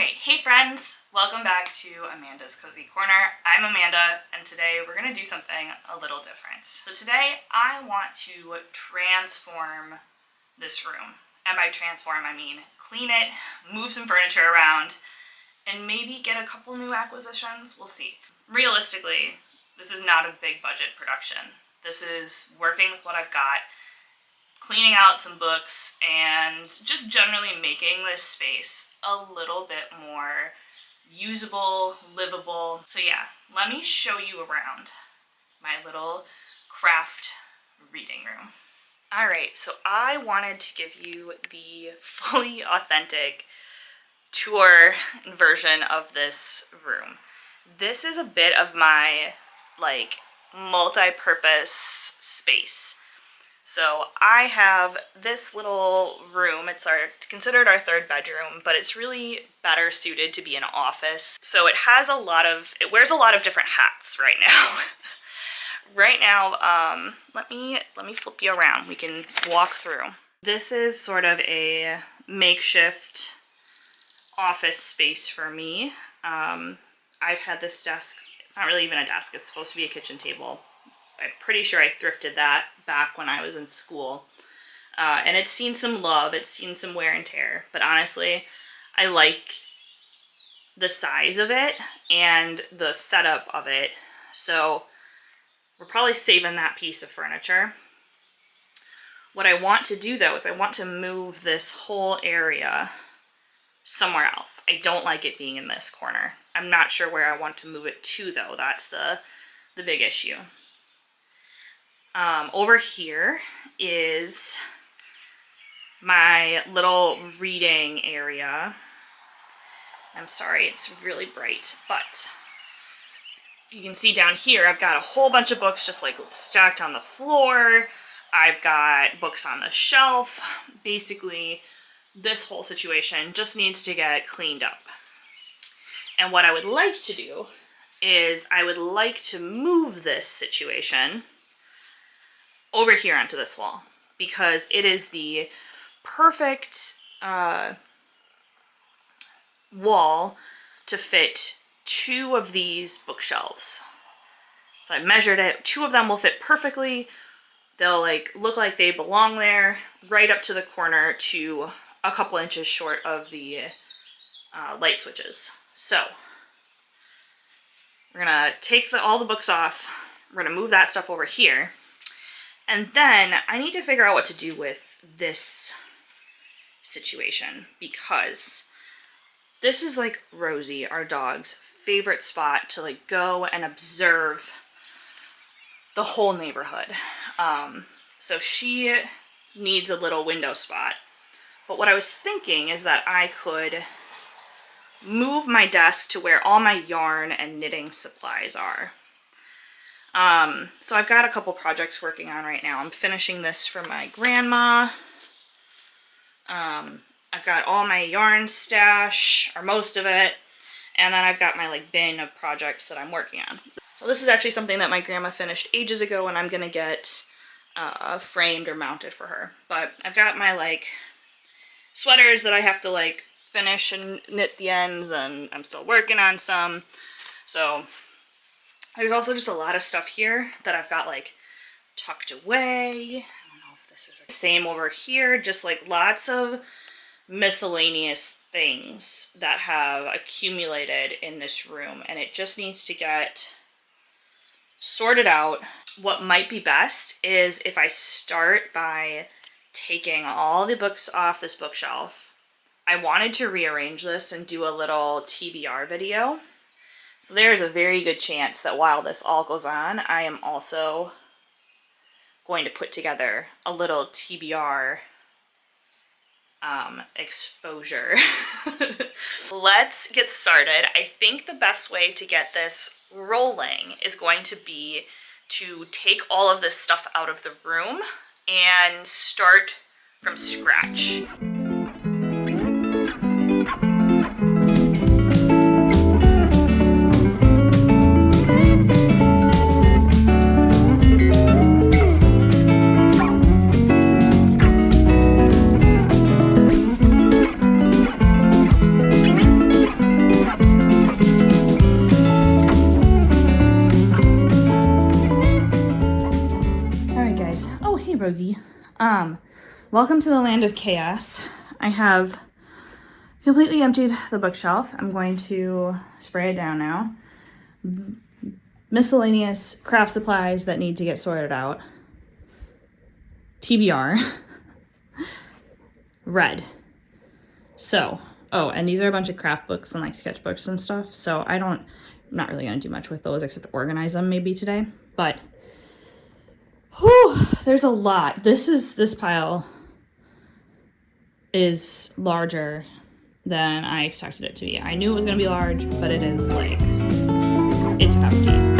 Alright, hey friends! Welcome back to Amanda's Cozy Corner. I'm Amanda, and today we're going to do something a little different. So today I want to transform this room. And by transform, I mean clean it, move some furniture around, and maybe get a couple new acquisitions. We'll see. Realistically, this is not a big budget production. This is working with what I've got, cleaning out some books, and just generally making this space a little bit more usable, livable. So yeah, let me show you around my little craft reading room. Alright, so I wanted to give you the fully authentic tour version of this room. This is a bit of my multi-purpose space. So I have this little room. It's considered our third bedroom, but it's really better suited to be an office. So it wears a lot of different hats right now. Right now, let me flip you around. We can walk through. This is sort of a makeshift office space for me. I've had this desk. It's not really even a desk. It's supposed to be a kitchen table. I'm pretty sure I thrifted that back when I was in school. And it's seen some love, it's seen some wear and tear, but honestly, I like the size of it and the setup of it. So we're probably saving that piece of furniture. What I want to do though is I want to move this whole area somewhere else. I don't like it being in this corner. I'm not sure where I want to move it to though. That's the big issue. Over here is my little reading area. I'm sorry, it's really bright, but you can see down here, I've got a whole bunch of books just stacked on the floor. I've got books on the shelf. Basically, this whole situation just needs to get cleaned up. And what I would like to do is I would like to move this situation over here onto this wall, because it is the perfect wall to fit two of these bookshelves. So I measured it. Two of them will fit perfectly. They'll look like they belong there, right up to the corner to a couple inches short of the light switches. So we're gonna take all the books off. We're gonna move that stuff over here. And then I need to figure out what to do with this situation, because this is Rosie, our dog's favorite spot to go and observe the whole neighborhood. So she needs a little window spot. But what I was thinking is that I could move my desk to where all my yarn and knitting supplies are. So I've got a couple projects working on right now. I'm finishing this for my grandma. I've got all my yarn stash, or most of it, and then I've got my bin of projects that I'm working on. So this is actually something that my grandma finished ages ago, and I'm gonna get framed or mounted for her. But I've got my sweaters that I have to finish and knit the ends, and I'm still working on some. So there's also just a lot of stuff here that I've got tucked away. I don't know if this is same over here, just lots of miscellaneous things that have accumulated in this room, and it just needs to get sorted out. What might be best is if I start by taking all the books off this bookshelf. I wanted to rearrange this and do a little TBR video. So there's a very good chance that while this all goes on, I am also going to put together a little TBR exposure. Let's get started. I think the best way to get this rolling is going to be to take all of this stuff out of the room and start from scratch. Rosie. Welcome to the land of chaos. I have completely emptied the bookshelf. I'm going to spray it down now. Miscellaneous craft supplies that need to get sorted out. TBR. Red. So, oh, and these are a bunch of craft books and like sketchbooks and stuff. So I'm not really gonna do much with those except organize them maybe today. But, whew, there's a lot. This pile is larger than I expected it to be. I knew it was gonna be large, but it is like, it's hefty.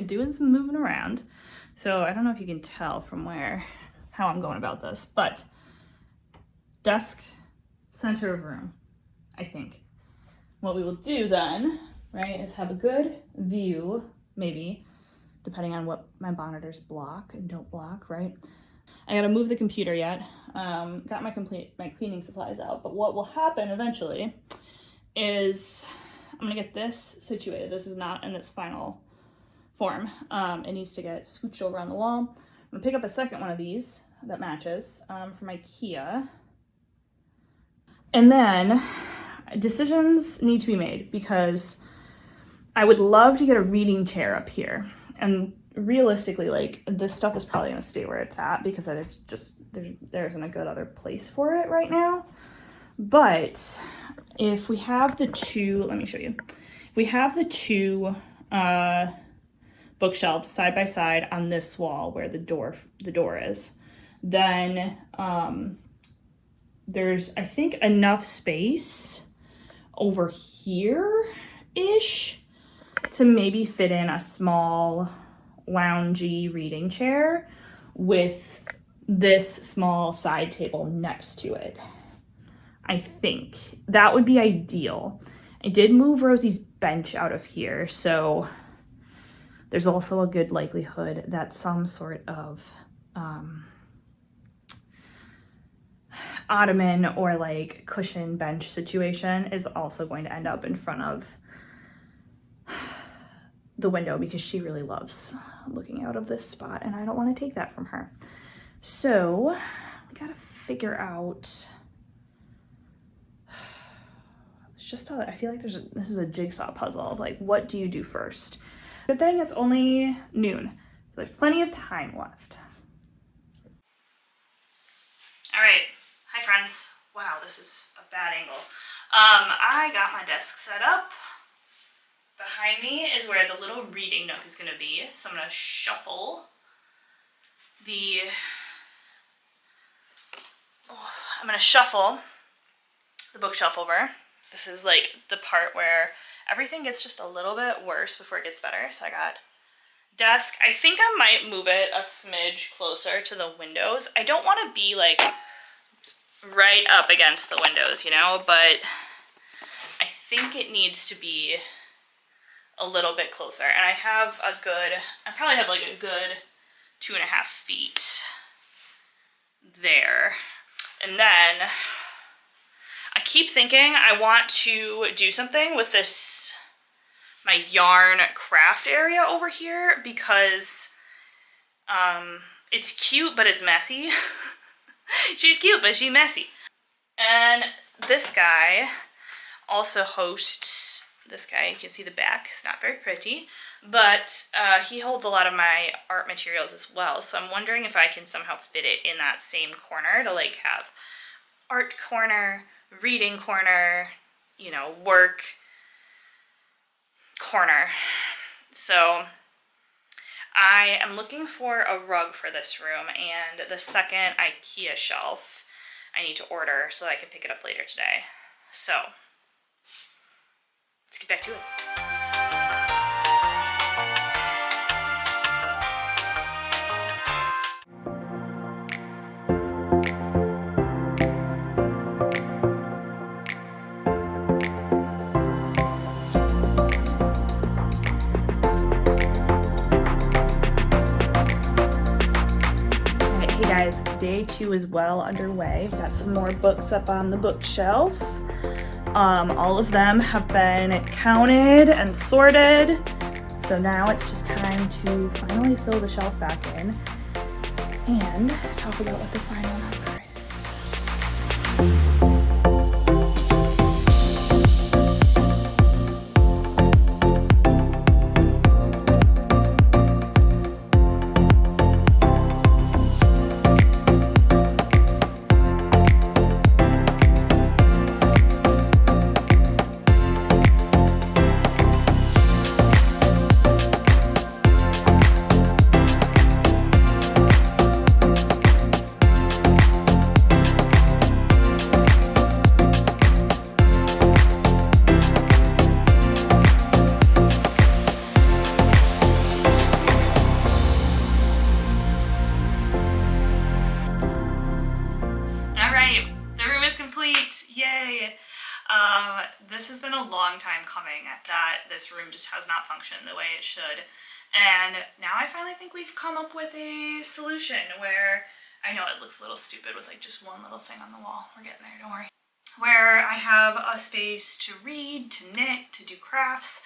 Doing some moving around, so I don't know if you can tell from how I'm going about this, but desk, center of room. I think what we will do then, right, is have a good view, maybe depending on what my monitors block and don't block, right? I gotta move the computer yet. Got my cleaning supplies out, but what will happen eventually is I'm gonna get this situated. This is not in its final form. It needs to get scooched over on the wall. I'm gonna pick up a second one of these that matches from IKEA. And then decisions need to be made because I would love to get a reading chair up here. And realistically, like, this stuff is probably gonna stay where it's at because there isn't a good other place for it right now. But if we have the two, let me show you. If we have the two bookshelves side by side on this wall where the door is, then there's, I think, enough space over here-ish to maybe fit in a small loungy reading chair with this small side table next to it. I think that would be ideal. I did move Rosie's bench out of here, so there's also a good likelihood that some sort of ottoman or like cushion bench situation is also going to end up in front of the window because she really loves looking out of this spot and I don't want to take that from her. So we gotta figure out, I feel like this is a jigsaw puzzle of like, what do you do first? Good thing it's only noon, so there's plenty of time left. All right, hi friends. Wow, this is a bad angle. I got my desk set up. Behind me is where the little reading nook is gonna be, so I'm gonna shuffle the bookshelf over. This is like the part where everything gets just a little bit worse before it gets better. So I got desk. I think I might move it a smidge closer to the windows. I don't want to be like right up against the windows, you know, but I think it needs to be a little bit closer. And I probably have like a good 2.5 feet there. And then I keep thinking I want to do something with my yarn craft area over here because it's cute, but it's messy. She's cute, but she's messy. And this guy also hosts, you can see the back, it's not very pretty, but he holds a lot of my art materials as well. So I'm wondering if I can somehow fit it in that same corner to like have art corner, reading corner, you know, work corner. So I am looking for a rug for this room and the second IKEA shelf. I need to order so I can pick it up later today. So let's get back to it. Guys, day 2 is well underway. Got some more books up on the bookshelf. All of them have been counted and sorted. So now it's just time to finally fill the shelf back in and talk about what the final number is. This has been a long time coming that this room just has not functioned the way it should. And now I finally think we've come up with a solution where, I know it looks a little stupid with like just one little thing on the wall. We're getting there, don't worry. Where I have a space to read, to knit, to do crafts,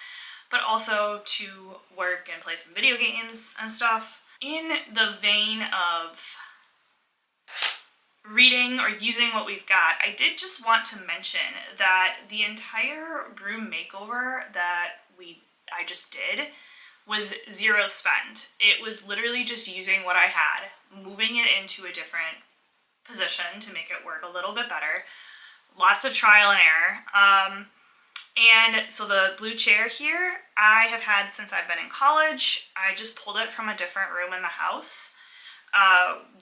but also to work and play some video games and stuff. In the vein of reading or using what we've got, I did just want to mention that the entire room makeover that I just did was zero spend. It was literally just using what I had, moving it into a different position to make it work a little bit better. Lots of trial and error. And so the blue chair here, I have had since I've been in college. I just pulled it from a different room in the house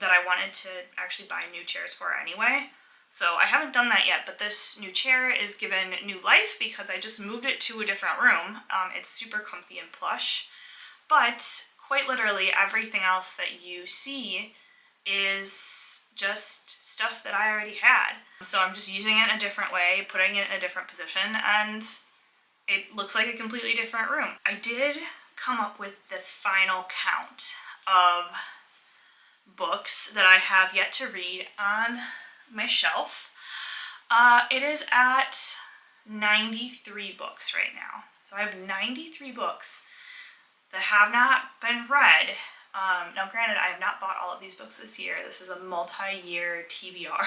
that I wanted to actually buy new chairs for anyway. So I haven't done that yet, but this new chair is given new life because I just moved it to a different room. It's super comfy and plush, but quite literally everything else that you see is just stuff that I already had. So I'm just using it in a different way, putting it in a different position, and it looks like a completely different room. I did come up with the final count of books that I have yet to read on my shelf. It is at 93 books right now. So I have 93 books that have not been read. Now granted, I have not bought all of these books this year. This is a multi-year TBR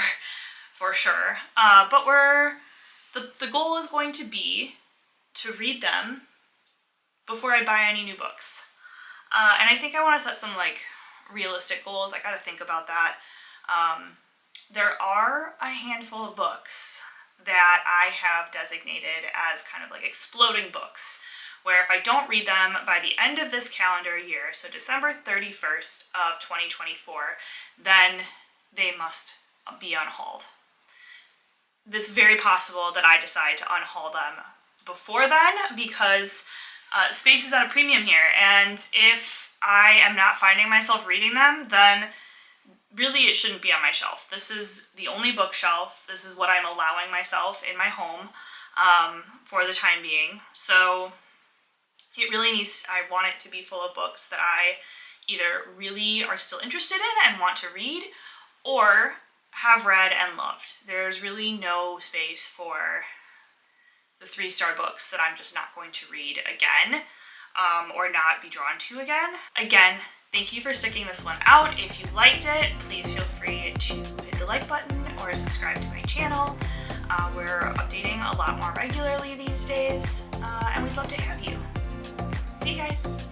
for sure. But the goal is going to be to read them before I buy any new books. And I think I want to set some like realistic goals. I got to think about that. There are a handful of books that I have designated as kind of like exploding books, where if I don't read them by the end of this calendar year, so December 31st of 2024, then they must be unhauled. It's very possible that I decide to unhaul them before then because space is at a premium here, and if I am not finding myself reading them, then really it shouldn't be on my shelf. This is the only bookshelf. This is what I'm allowing myself in my home for the time being. So it really needs, I want it to be full of books that I either really are still interested in and want to read, or have read and loved. There's really no space for the 3-star books that I'm just not going to read again, or not be drawn to again. Again, thank you for sticking this one out. If you liked it, please feel free to hit the like button or subscribe to my channel. We're updating a lot more regularly these days, and we'd love to have you. See you guys.